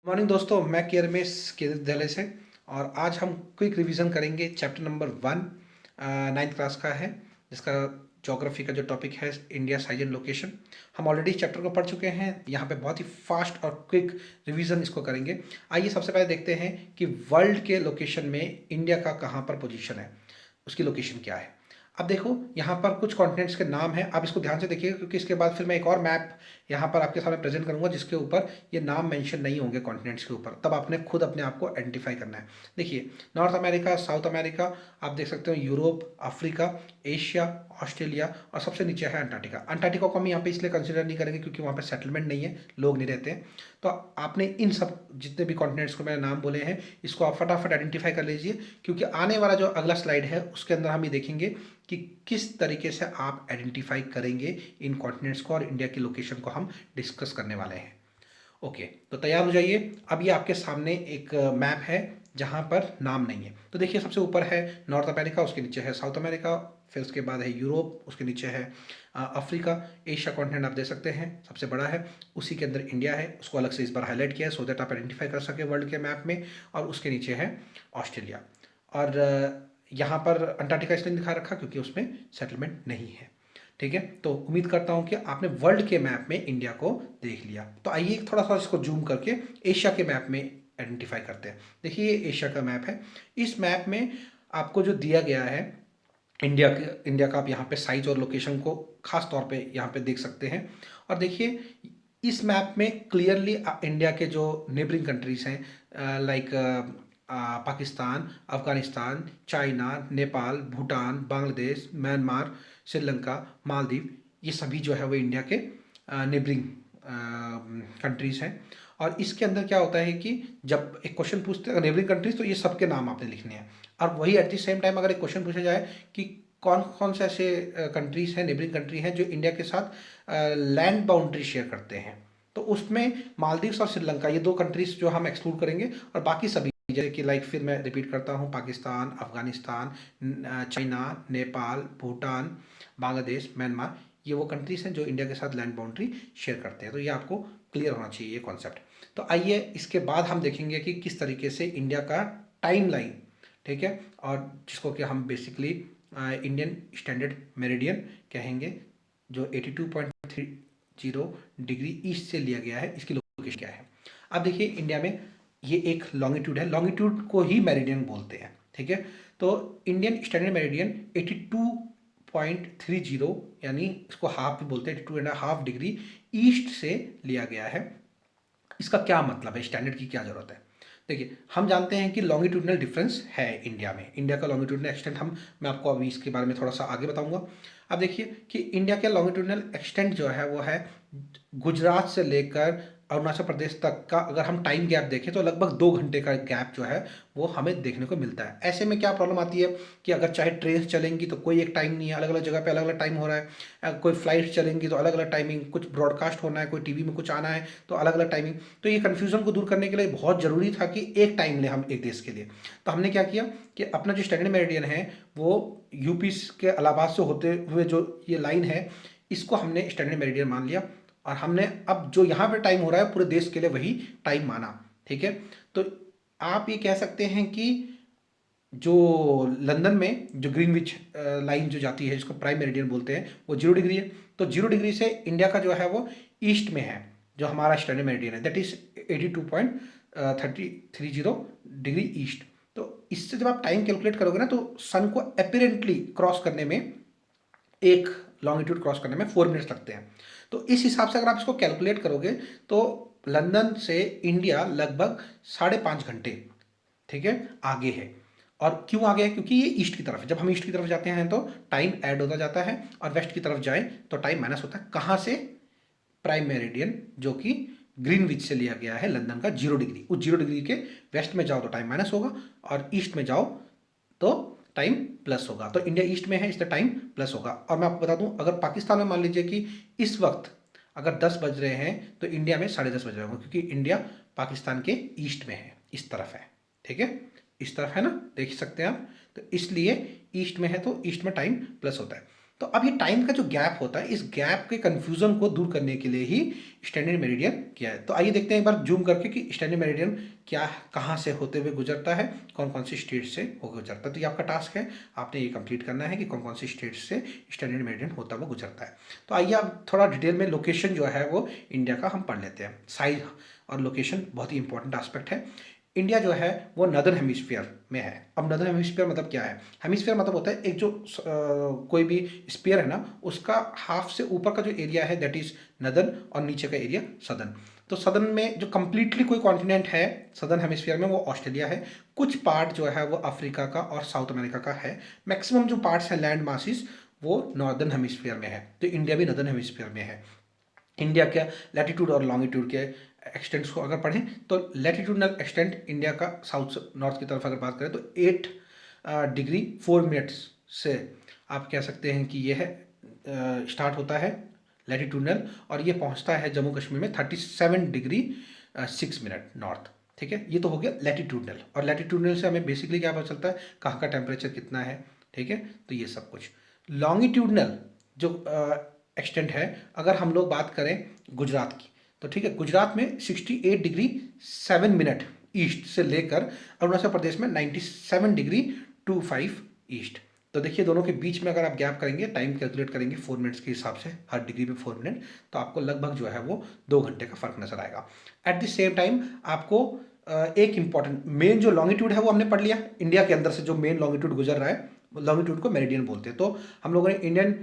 Morning दोस्तों, मैं के रमेश के विद्यालय से। और आज हम क्विक रिवीजन करेंगे चैप्टर नंबर 1 नाइन्थ क्लास का है, जिसका ज्योग्राफी का जो टॉपिक है इंडिया साइज एंड लोकेशन। हम ऑलरेडी इस चैप्टर को पढ़ चुके हैं। यहाँ पे बहुत ही फास्ट और क्विक रिवीजन इसको करेंगे। आइए सबसे पहले देखते हैं कि वर्ल्ड के लोकेशन में इंडिया का कहाँ पर पोजीशन है, उसकी लोकेशन क्या है। अब देखो, यहाँ पर कुछ कॉन्टिनेंट्स के नाम हैं। आप इसको ध्यान से देखिएगा, क्योंकि इसके बाद फिर मैं एक और मैप यहाँ पर आपके सामने प्रेजेंट करूंगा जिसके ऊपर ये नाम मेंशन नहीं होंगे कॉन्टिनेंट्स के ऊपर। तब आपने खुद अपने आप को आइडेंटिफाई करना है। देखिए, नॉर्थ अमेरिका, साउथ अमेरिका, आप देख सकते हो यूरोप, अफ्रीका, एशिया, ऑस्ट्रेलिया और सबसे नीचे है अंटार्कटिका। अंटार्कटिका को हम यहाँ पे इसलिए कंसिडर नहीं करेंगे क्योंकि वहाँ पे सेटलमेंट नहीं है, लोग नहीं रहते हैं। तो आपने इन सब जितने भी कॉन्टिनेंट्स को मैंने नाम बोले हैं, इसको आप फटाफट आइडेंटिफाई कर लीजिए, क्योंकि आने वाला जो अगला स्लाइड है उसके अंदर हम ये देखेंगे कि किस तरीके से आप आइडेंटिफाई करेंगे इन कॉन्टिनेंट्स को, और इंडिया की लोकेशन को हम डिस्कस करने वाले हैं। ओके, तो तैयार हो जाइए। अब ये आपके सामने एक मैप है जहाँ पर नाम नहीं है। तो देखिए, सबसे ऊपर है नॉर्थ अमेरिका, उसके नीचे है साउथ अमेरिका, फिर उसके बाद है यूरोप, उसके नीचे है अफ्रीका। एशिया कॉन्टिनेंट आप देख सकते हैं सबसे बड़ा है, उसी के अंदर इंडिया है। उसको अलग से इस बार हाईलाइट किया है सो दैट आप आइडेंटिफाई कर सके वर्ल्ड के मैप में। और उसके नीचे है ऑस्ट्रेलिया। और यहाँ पर अंटार्कटिका इसलिए दिखा रखा क्योंकि उसमें सेटलमेंट नहीं है। ठीक है, तो उम्मीद करता हूँ कि आपने वर्ल्ड के मैप में इंडिया को देख लिया। तो आइए थोड़ा सा इसको जूम करके एशिया के मैप में आइडेंटिफाई करते हैं। देखिए, ये एशिया का मैप है। इस मैप में आपको जो दिया गया है इंडिया का, आप यहाँ पे साइज और लोकेशन को खास तौर पे यहाँ पे देख सकते हैं। और देखिए, इस मैप में क्लियरली इंडिया के जो नेबरिंग कंट्रीज हैं, like Pakistan, Afghanistan, China, Nepal, Bhutan, Bangladesh, Myanmar, Sri Lanka, Maldives, ये सभी जो है वो इंडिया के नेबरिंग कंट्रीज़ हैं। और इसके अंदर क्या होता है कि जब एक क्वेश्चन पूछते हैं नेबरिंग कंट्रीज, तो ये सबके नाम आपने लिखने हैं। और वही एट द सेम टाइम अगर एक क्वेश्चन पूछा जाए कि कौन कौन से ऐसे कंट्रीज हैं, नेबरिंग कंट्री हैं जो इंडिया के साथ लैंड बाउंड्री शेयर करते हैं, तो उसमें मालदीव्स और श्रीलंका, ये दो कंट्रीज जो हम एक्सक्लूड करेंगे। और बाकी सभी, जैसे कि लाइक, फिर मैं रिपीट करता हूँ, पाकिस्तान, अफगानिस्तान, चाइना, नेपाल, भूटान, बांग्लादेश, म्यांमार, ये वो कंट्रीज हैं जो इंडिया के साथ लैंड बाउंड्री शेयर करते हैं। तो ये आपको क्लियर होना चाहिए ये कॉन्सेप्ट। तो आइए इसके बाद हम देखेंगे कि किस तरीके से इंडिया का टाइम लाइन, ठीक है, और जिसको कि हम बेसिकली इंडियन स्टैंडर्ड मेरिडियन कहेंगे, जो 82.30 डिग्री ईस्ट से लिया गया है, इसकी लोकेशन क्या है। अब देखिए, इंडिया में ये एक लॉन्गिट्यूड है, लॉन्गिट्यूड को ही मेरिडियन बोलते हैं। ठीक है, तो इंडियन स्टैंडर्ड मेरिडियन 82.30, यानी इसको हाफ भी बोलते हैं, 82.5 डिग्री ईस्ट से लिया गया है। इसका क्या मतलब है, स्टैंडर्ड की क्या जरूरत है। देखिए, हम जानते हैं कि लॉन्गिट्यूडनल डिफरेंस है इंडिया में। इंडिया का लॉन्गिट्यूडनल एक्सटेंट मैं आपको अभी इसके बारे में थोड़ा सा आगे बताऊंगा। अब देखिए कि इंडिया के लॉन्गिट्यूडनल एक्सटेंट जो है वो है गुजरात से लेकर अरुणाचल प्रदेश तक का। अगर हम टाइम गैप देखें तो लगभग 2 घंटे का गैप जो है वो हमें देखने को मिलता है। ऐसे में क्या प्रॉब्लम आती है कि अगर चाहे ट्रेन चलेंगी तो कोई एक टाइम नहीं है, अलग अलग जगह पे अलग अलग टाइम हो रहा है। कोई फ्लाइट चलेंगी तो अलग अलग टाइमिंग, कुछ ब्रॉडकास्ट होना है, कोई टीवी में कुछ आना है तो अलग अलग टाइमिंग। तो ये कन्फ्यूजन को दूर करने के लिए बहुत ज़रूरी था कि एक टाइम लें हम एक देश के लिए। तो हमने क्या किया कि अपना जो स्टैंडर्ड मेरिडियन है वो यूपी के इलाहाबाद से होते हुए जो ये लाइन है, इसको हमने स्टैंडर्ड मेरिडियन मान लिया। और हमने अब जो यहाँ पे टाइम हो रहा है पूरे देश के लिए वही टाइम माना। ठीक है, तो आप ये कह सकते हैं कि जो लंदन में जो ग्रीनविच लाइन जो जाती है, जिसको प्राइम मेरिडियन बोलते हैं, वो 0 डिग्री है। तो 0 डिग्री से इंडिया का जो है वो ईस्ट में है, जो हमारा स्टैंडर्ड मेरिडियन है, दैट इज 82.30 डिग्री ईस्ट। तो इससे जब आप टाइम कैलकुलेट करोगे ना, तो सन को अपेरेंटली क्रॉस करने में, एक लॉन्गिट्यूड क्रॉस करने में 4 मिनट्स लगते हैं। तो इस हिसाब से अगर आप इसको कैलकुलेट करोगे तो लंदन से इंडिया लगभग 5.5 घंटे, ठीक है, आगे है। और क्यों आगे है, क्योंकि ये ईस्ट की तरफ है। जब हम ईस्ट की तरफ जाते हैं तो टाइम ऐड होता जाता है, और वेस्ट की तरफ जाए तो टाइम माइनस होता है। कहाँ से, प्राइम मेरिडियन, जो कि ग्रीनविच से लिया गया है लंदन का 0 डिग्री, उस 0 डिग्री के वेस्ट में जाओ तो टाइम माइनस होगा, और ईस्ट में जाओ तो टाइम प्लस होगा। तो इंडिया ईस्ट में है इसलिए टाइम प्लस होगा। और मैं आपको बता दूं, अगर पाकिस्तान में मान लीजिए कि इस वक्त अगर 10 बज रहे हैं तो इंडिया में 10:30 बज रहे होंगे, क्योंकि इंडिया पाकिस्तान के ईस्ट में है, इस तरफ है। ठीक है, इस तरफ है ना, देख सकते हैं आप। तो इसलिए ईस्ट में है तो ईस्ट में टाइम प्लस होता है। तो अब ये टाइम का जो गैप होता है, इस गैप के कन्फ्यूज़न को दूर करने के लिए ही स्टैंडर्ड मेरिडियन किया है। तो आइए देखते हैं एक बार जूम करके कि स्टैंडर्ड मेरिडियन क्या, कहाँ से होते हुए गुजरता है, कौन कौन सी स्टेट से होकर गुजरता है। तो ये आपका टास्क है, आपने ये कंप्लीट करना है कि कौन कौन सी स्टेट से स्टैंडर्ड मेरिडियन होता हुआ गुजरता है। तो आइए अब थोड़ा डिटेल में लोकेशन जो है वो इंडिया का हम पढ़ लेते हैं। साइज और लोकेशन बहुत ही इंपॉर्टेंट एस्पेक्ट है। इंडिया जो है वो नदर्न हेमिस्फीयर में है। अब नदर्न हेमिस्फीयर मतलब क्या है? हेमिस्फीयर मतलब होता है एक जो कोई भी स्फीयर है ना, उसका हाफ से ऊपर का जो एरिया है दैट इज नदर्न, और नीचे का एरिया सदर्न। तो सदर्न में जो कंप्लीटली कोई कॉन्टिनेंट है सदर्न हेमिस्फीयर में वो ऑस्ट्रेलिया है। कुछ पार्ट जो है वो अफ्रीका का और साउथ अमेरिका का है। मैक्सिमम जो पार्ट्स हैं लैंड मासिस वो नॉर्दर्न हेमिस्फीयर में है। तो इंडिया भी नदर्न हेमिस्फीयर में है। इंडिया के लैटिट्यूड और लॉन्गिट्यूड के एक्सटेंट्स को अगर पढ़ें तो लैटिट्यूडनल एक्सटेंट इंडिया का साउथ से नॉर्थ की तरफ अगर बात करें तो 8 डिग्री 4 मिनट्स से आप कह सकते हैं कि यह स्टार्ट होता है लैटिट्यूडनल, और ये पहुंचता है जम्मू कश्मीर में 37 डिग्री 6 मिनट नॉर्थ। ठीक है, ये तो हो गया लैटिट्यूडनल। और लैटिट्यूडनल से हमें बेसिकली क्या पता चलता है, कहाँ का टेम्परेचर कितना है। ठीक है, तो ये सब कुछ। लॉन्गिट्यूडनल जो एक्सटेंट है, अगर हम लोग बात करें गुजरात की, तो ठीक है, गुजरात में 68 डिग्री 7 मिनट ईस्ट से लेकर अरुणाचल प्रदेश में 97 डिग्री 25 ईस्ट। तो देखिए दोनों के बीच में अगर आप गैप करेंगे, टाइम कैलकुलेट करेंगे 4 मिनट्स के हिसाब से, हर डिग्री में 4 मिनट, तो आपको लगभग जो है वो 2 घंटे का फर्क नजर आएगा। एट द सेम टाइम आपको एक इंपॉर्टेंट मेन जो लॉन्गिट्यूड है वो हमने पढ़ लिया। इंडिया के अंदर से जो मेन लॉन्गिट्यूड गुजर रहा है, लॉन्गिट्यूड को मेरिडियन बोलते हैं। तो हम लोगों ने इंडियन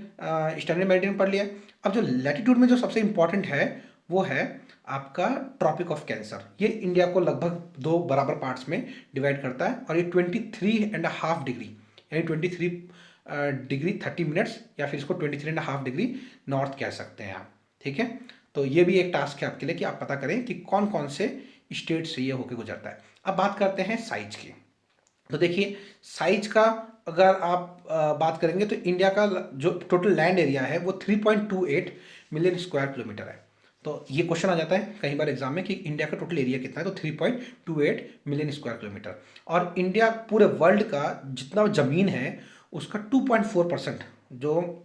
स्टैंडर्ड मेरिडियन पढ़ लिया। अब जो लैटिट्यूड में जो सबसे इंपॉर्टेंट है वो है आपका ट्रॉपिक ऑफ कैंसर। ये इंडिया को लगभग 2 बराबर पार्ट्स में डिवाइड करता है, और ये 23.5 डिग्री यानी 23 डिग्री 30 मिनट्स, या फिर इसको 23.5 डिग्री नॉर्थ कह सकते हैं आप। ठीक है, तो ये भी एक टास्क है आपके लिए कि आप पता करें कि कौन कौन से स्टेट से ये होकर गुजरता है। अब बात करते हैं साइज की। तो देखिए साइज का अगर आप बात करेंगे तो इंडिया का जो टोटल लैंड एरिया है वो 3.28 मिलियन स्क्वायर किलोमीटर है। तो ये क्वेश्चन आ जाता है कई बार एग्जाम में कि इंडिया का टोटल एरिया कितना है, तो 3.28 मिलियन स्क्वायर किलोमीटर। और इंडिया पूरे वर्ल्ड का जितना ज़मीन है उसका 2.4% जो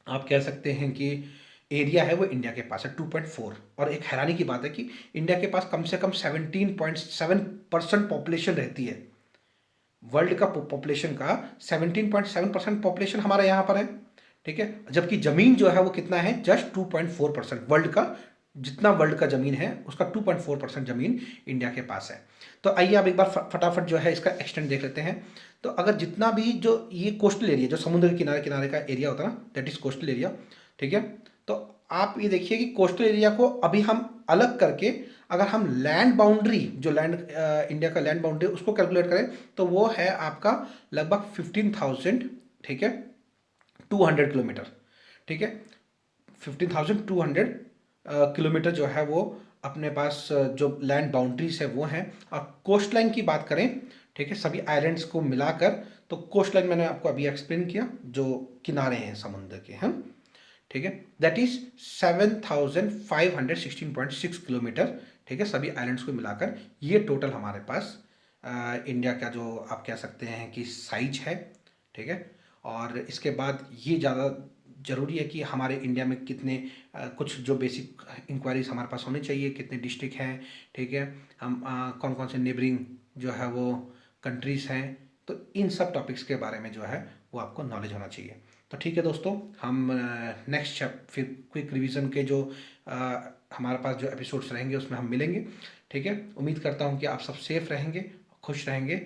आप कह सकते हैं कि एरिया है वो इंडिया के पास है, 2.4। और एक हैरानी की बात है कि इंडिया के पास कम से कम 17.7% पॉपुलेशन रहती है। वर्ल्ड का पॉपुलेशन का 17.7% पॉपुलेशन हमारा यहाँ पर है। ठीक है, जबकि जमीन जो है वो कितना है, जस्ट 2.4%। वर्ल्ड का जितना वर्ल्ड का जमीन है उसका 2.4% जमीन इंडिया के पास है। तो आइए अब एक बार फटाफट जो है इसका एक्सटेंट देख लेते हैं। तो अगर जितना भी जो ये कोस्टल एरिया, जो समुद्र के किनारे किनारे का एरिया होता है ना, दैट इज कोस्टल एरिया। ठीक है, तो आप ये देखिए कि कोस्टल एरिया को अभी हम अलग करके अगर हम लैंड बाउंड्री, जो लैंड इंडिया का लैंड बाउंड्री उसको कैलकुलेट करें तो वो है आपका लगभग 15,000, ठीक है, 200 किलोमीटर। ठीक है, 15,200 किलोमीटर जो है वो अपने पास जो लैंड बाउंड्रीज है वो हैं। और कोस्ट लाइन की बात करें, ठीक है, सभी आइलैंड्स को मिलाकर, तो कोस्ट लाइन मैंने आपको अभी एक्सप्लेन किया, जो किनारे हैं समुद्र के हैं। ठीक है, दैट इज 7,516.6 किलोमीटर। ठीक है, सभी आइलैंड्स को मिलाकर ये टोटल हमारे पास इंडिया का जो आप कह सकते हैं कि साइज है। ठीक है, और इसके बाद ये ज़्यादा ज़रूरी है कि हमारे इंडिया में कितने कुछ जो बेसिक इंक्वायरीज हमारे पास होनी चाहिए, कितने डिस्ट्रिक्ट हैं। ठीक है, हम कौन कौन से नेबरिंग जो है वो कंट्रीज़ हैं, तो इन सब टॉपिक्स के बारे में जो है वो आपको नॉलेज होना चाहिए। तो ठीक है दोस्तों, हम नेक्स्ट फिर क्विक रिवीजन के जो हमारे पास जो एपिसोड्स रहेंगे उसमें हम मिलेंगे। ठीक है, उम्मीद करता हूँ कि आप सब सेफ रहेंगे, खुश रहेंगे।